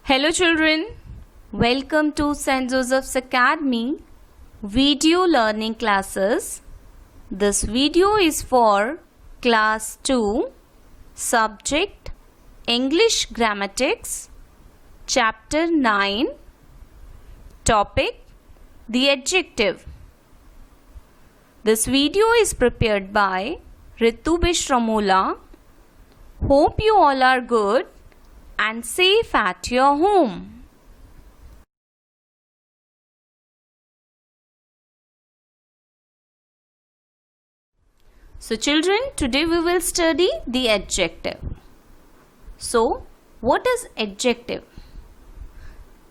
Hello children, welcome to St. Joseph's Academy video learning classes. This video is for class 2, subject English Grammatics, chapter 9, topic the adjective. This video is prepared by Ritu Bishramola. Hope you all are good and safe at your home. So children, today we will study the adjective. So what is adjective?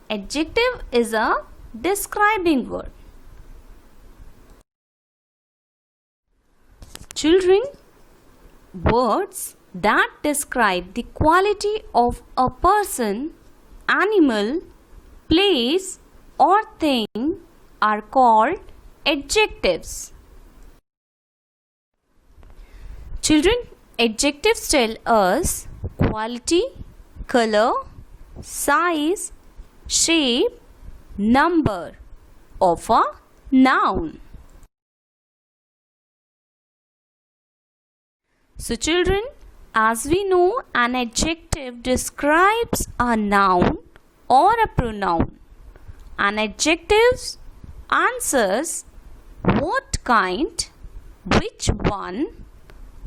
Adjective is a describing word. Children, words that describe the quality of a person, animal, place or thing are called adjectives. Children, adjectives tell us quality, color, size, shape, number of a noun. So children, as we know, an adjective describes a noun or a pronoun. An adjective answers what kind, which one,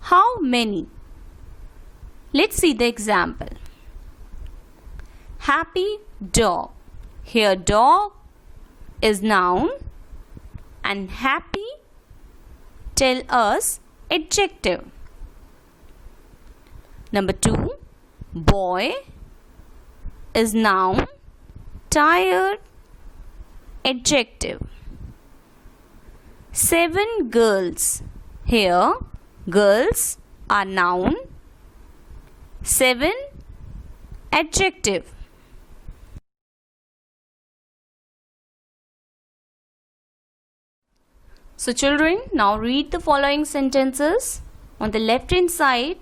how many. Let's see the example. Happy dog. Here dog is noun and happy tell us adjective. Number 2, boy is noun, tired, adjective. 7 girls. Here, girls are noun, 7, adjective. So children, now read the following sentences. On the left hand side,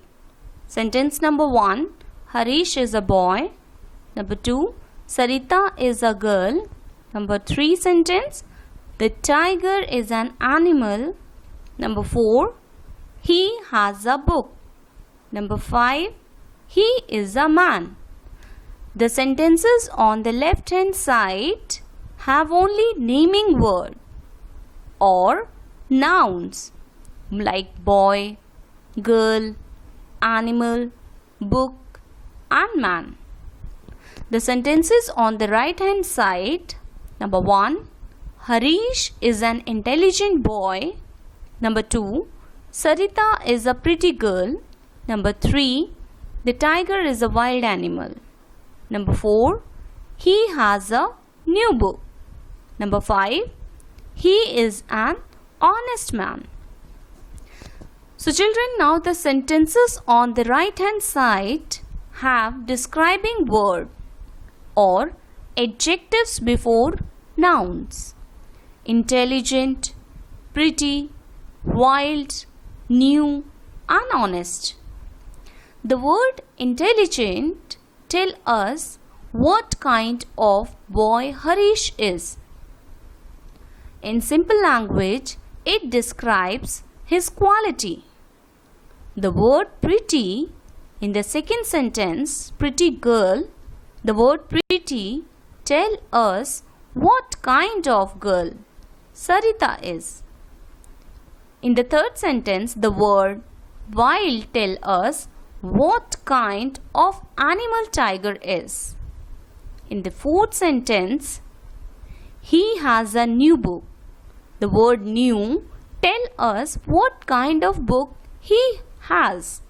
sentence number 1, Harish is a boy. Number 2, Sarita is a girl. Number 3 sentence, the tiger is an animal. Number 4, he has a book. Number 5, he is a man. The sentences on the left hand side have only naming word or nouns like boy, girl, animal, book and man. The sentences on the right hand side, number 1, Harish is an intelligent boy. Number 2, Sarita is a pretty girl. Number 3, the tiger is a wild animal. Number 4, he has a new book. Number 5, he is an honest man. So children, now the sentences on the right hand side have describing word or adjectives before nouns. Intelligent, pretty, wild, new and honest. The word intelligent tell us what kind of boy Harish is. In simple language, it describes his quality. The word pretty in the second sentence, pretty girl, the word pretty tell us what kind of girl Sarita is. In the third sentence, the word wild tell us what kind of animal tiger is. In the fourth sentence, he has a new book. The word new tell us what kind of book he has.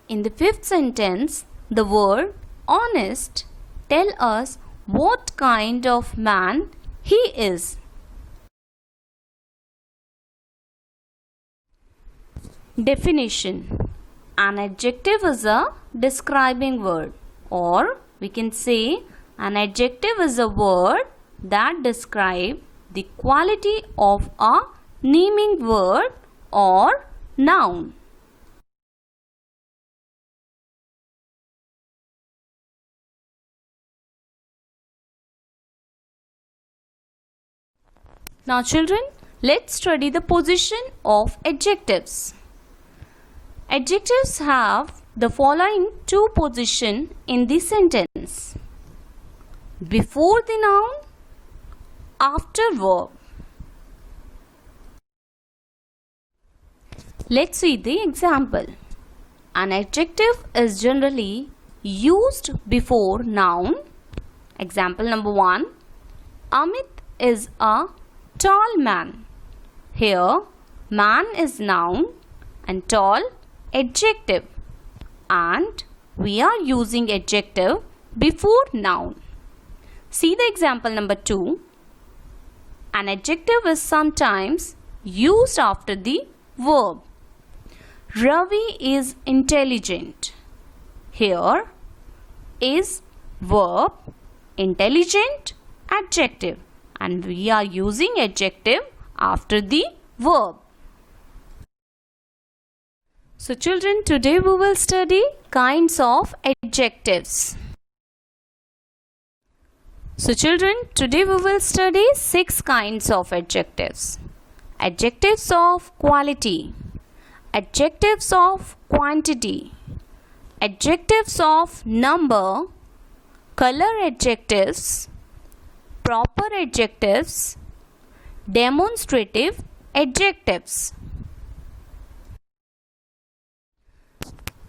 In the fifth sentence, the word honest tell us what kind of man he is. Definition. An adjective is a describing word, or we can say an adjective is a word that describes the quality of a naming word or noun. Now children, let's study the position of adjectives. Adjectives have the following two positions in the sentence: before the noun, after verb. Let's see the example. An adjective is generally used before noun. Example number 1. Amit is a tall man. Here, man is noun and tall adjective, and we are using adjective before noun. See the example number 2. An adjective is sometimes used after the verb. Ravi is intelligent. Here is verb, intelligent, adjective, and we are using adjective after the verb. So children, today we will study kinds of adjectives. So children, today we will study 6 kinds of adjectives. Adjectives of quality, adjectives of quantity, adjectives of number, color adjectives, proper adjectives, demonstrative adjectives.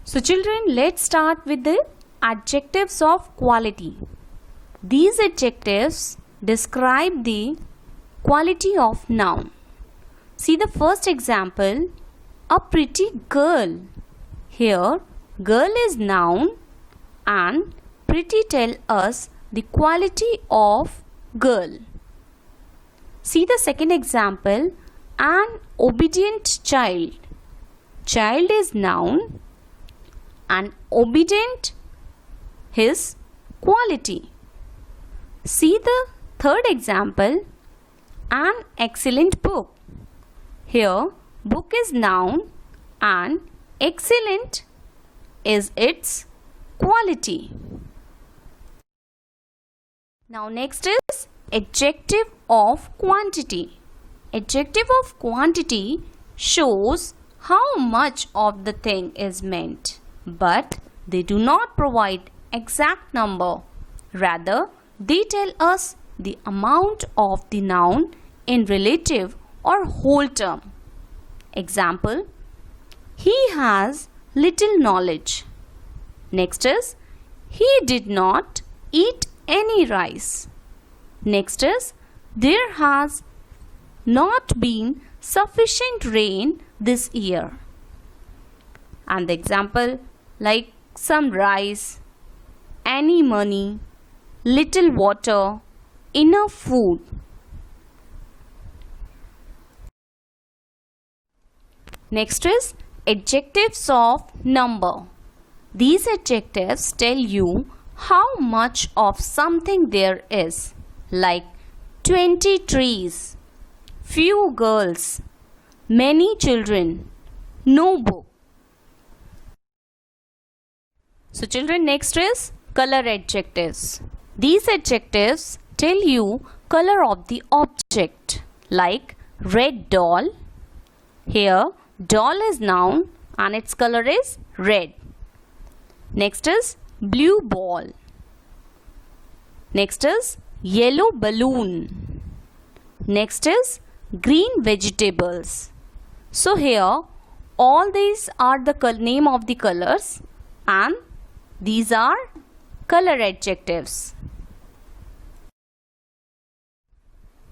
So children, let's start with the adjectives of quality. These adjectives describe the quality of noun. See the first example, a pretty girl. Here, girl is noun and pretty tell us the quality of girl. See the second example, an obedient child. Child is noun and obedient his quality. See the third example, an excellent book. Here, book is noun and excellent is its quality. Now next is adjective of quantity. Adjective of quantity shows how much of the thing is meant, but they do not provide exact number. Rather, they tell us the amount of the noun in relative or whole term. Example, he has little knowledge. Next is, he did not eat any rice. Next is, there has not been sufficient rain this year. And the example like some rice, any money, little water, enough food. Next is adjectives of number. These adjectives tell you how much of something there is, like 20 trees, few girls, many children, no book. So children, next is color adjectives. These adjectives tell you color of the object, like red doll. Here, doll is noun and its color is red. Next is blue ball. Next is yellow balloon. Next is green vegetables. So here all these are the name of the colors and these are color adjectives.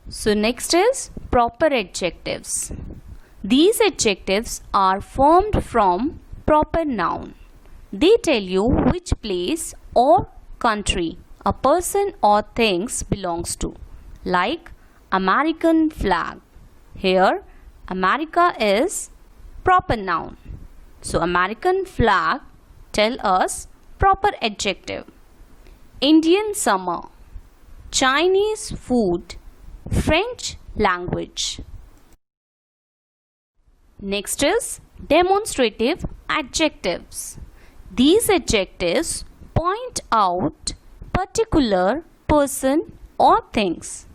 So next is proper adjectives. These adjectives are formed from proper noun. They tell you which place or country a person or things belongs to, like American flag. Here, America is proper noun. So, American flag tell us proper adjective. Indian summer, Chinese food, French language. Next is demonstrative adjectives. These adjectives point out particular person or things.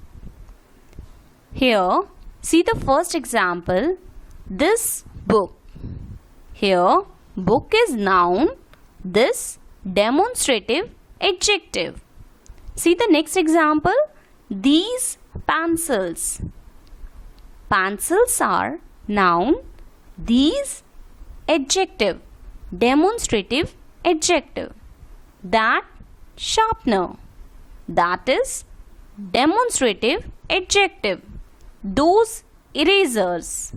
Here, See the first example, this book. Here, book is noun, this demonstrative adjective. See the next example, these pencils. Pencils are noun, these adjective, demonstrative adjective. That sharpener, that is demonstrative adjective. Those erasers,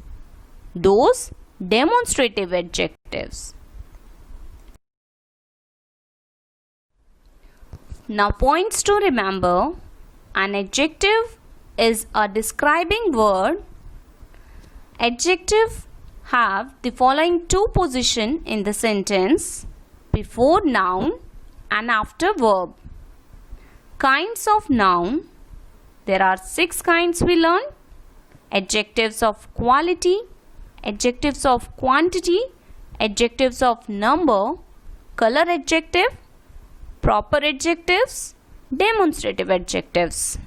those demonstrative adjectives. Now points to remember, an adjective is a describing word. Adjective have the following two positions in the sentence, before noun and after verb. Kinds of noun, there are 6 kinds we learned. Adjectives of quality, adjectives of quantity, adjectives of number, color adjective, proper adjectives, demonstrative adjectives.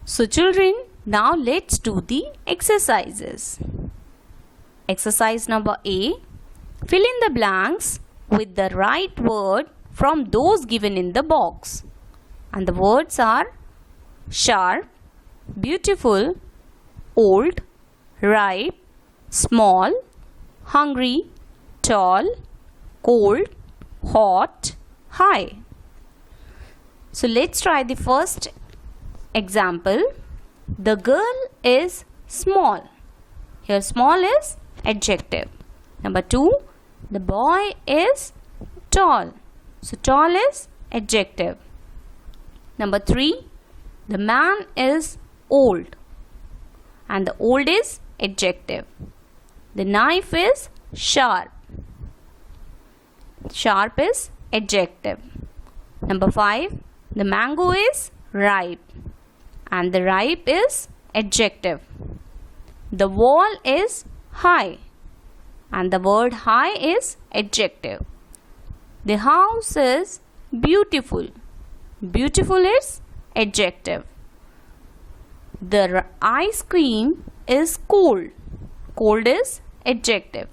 So children, now let's do the exercises. Exercise number A. Fill in the blanks with the right word from those given in the box. And the words are sharp, beautiful, old, ripe, small, hungry, tall, cold, hot, high. So let's try the first example. The girl is small. Here small is adjective. Number 2, the boy is tall. So tall is adjective. Number 3, the man is old. And the old is adjective. The knife is sharp. Sharp is adjective. Number 5, the mango is ripe. And the ripe is adjective. The wall is high. And the word high is adjective. The house is beautiful. Beautiful is adjective. The ice cream is cold. Cold is adjective.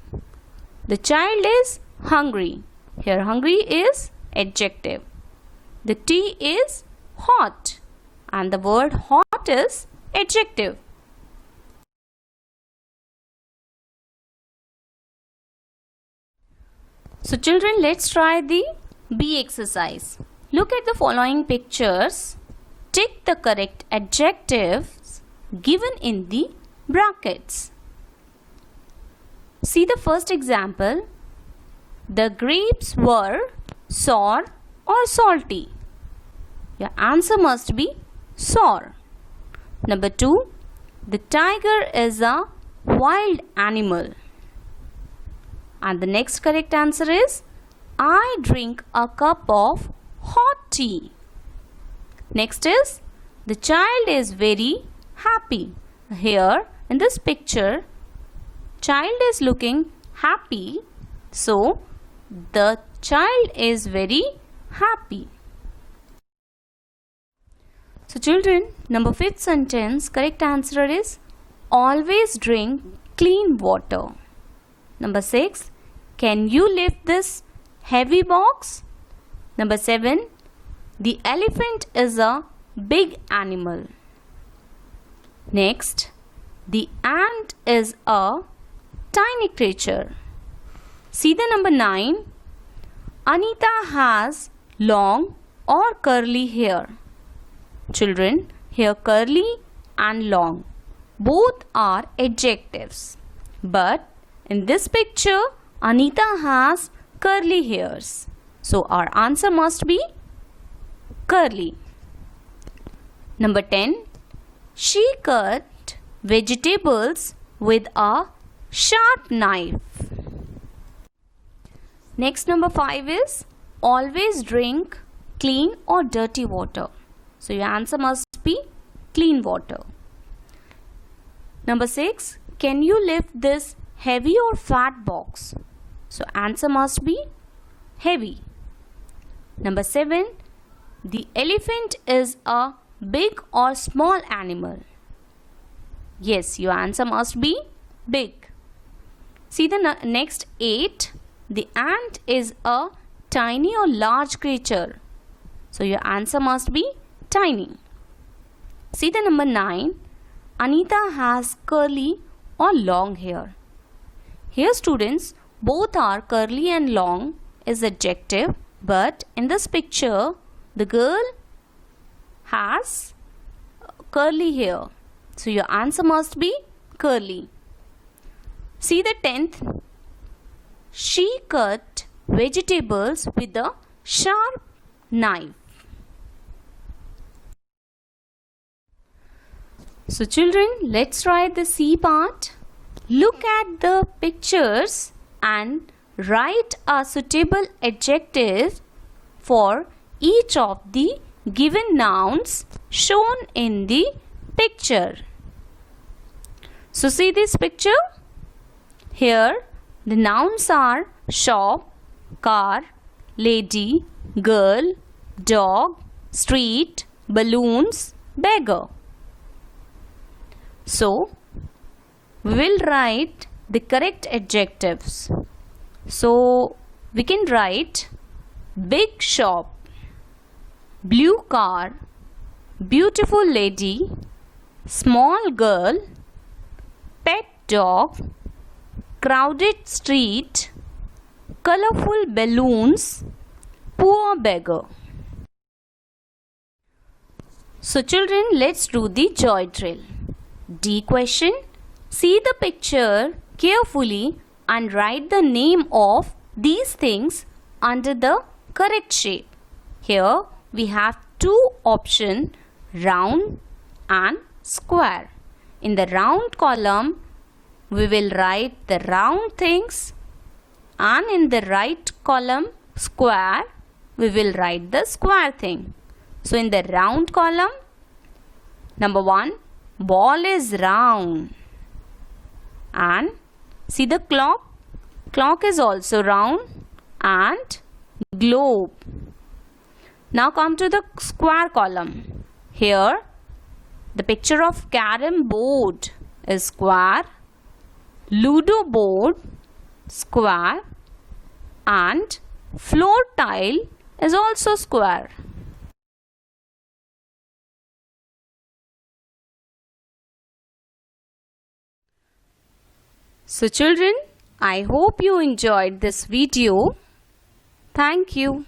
The child is hungry. Here hungry is adjective. The tea is hot. And the word hot is adjective. So children, let's try the B exercise. Look at the following pictures. Tick the correct adjectives given in the brackets. See the first example. The grapes were sour or salty. Your answer must be sour. Number 2, the tiger is a wild animal. And the next correct answer is, I drink a cup of hot tea. Next is, the child is very happy. Here in this picture, child is looking happy. So, the child is very happy. So children, number 5th sentence, correct answer is, always drink clean water. Number 6, can you lift this heavy box? Number 7, the elephant is a big animal. Next, the ant is a tiny creature. See the number 9, Anita has long or curly hair. Children, here curly and long, both are adjectives. But in this picture, Anita has curly hairs. So our answer must be curly. Number 10, she cut vegetables with a sharp knife. Next, number 5 is, always drink clean or dirty water. So your answer must be clean water. Number 6, can you lift this heavy or fat box? So answer must be heavy. Number 7. The elephant is a big or small animal? Yes, your answer must be big. See the next 8. The ant is a tiny or large creature? So your answer must be tiny. See the number 9. Anita has curly or long hair? Here students, both are curly and long is adjective, but in this picture the girl has curly hair. So your answer must be curly. See the 10th. She cut vegetables with a sharp knife. So children, let's write the C part. Look at the pictures and write a suitable adjective for each of the given nouns shown in the picture. So see this picture. Here the nouns are shop, car, lady, girl, dog, street, balloons, beggar. So we will write the correct adjectives. So we can write big shop, blue car, beautiful lady, small girl, pet dog, crowded street, colorful balloons, poor beggar. So children, let's do the joy drill. D question. See the picture carefully and write the name of these things under the correct shape. Here we have two options, round and square. In the round column, we will write the round things, and in the right column, square, we will write the square thing. So in the round column, number 1, ball is round. And see the clock. Clock is also round, and globe. Now come to the square column. Here the picture of carom board is square, ludo board square, and floor tile is also square. So children, I hope you enjoyed this video. Thank you.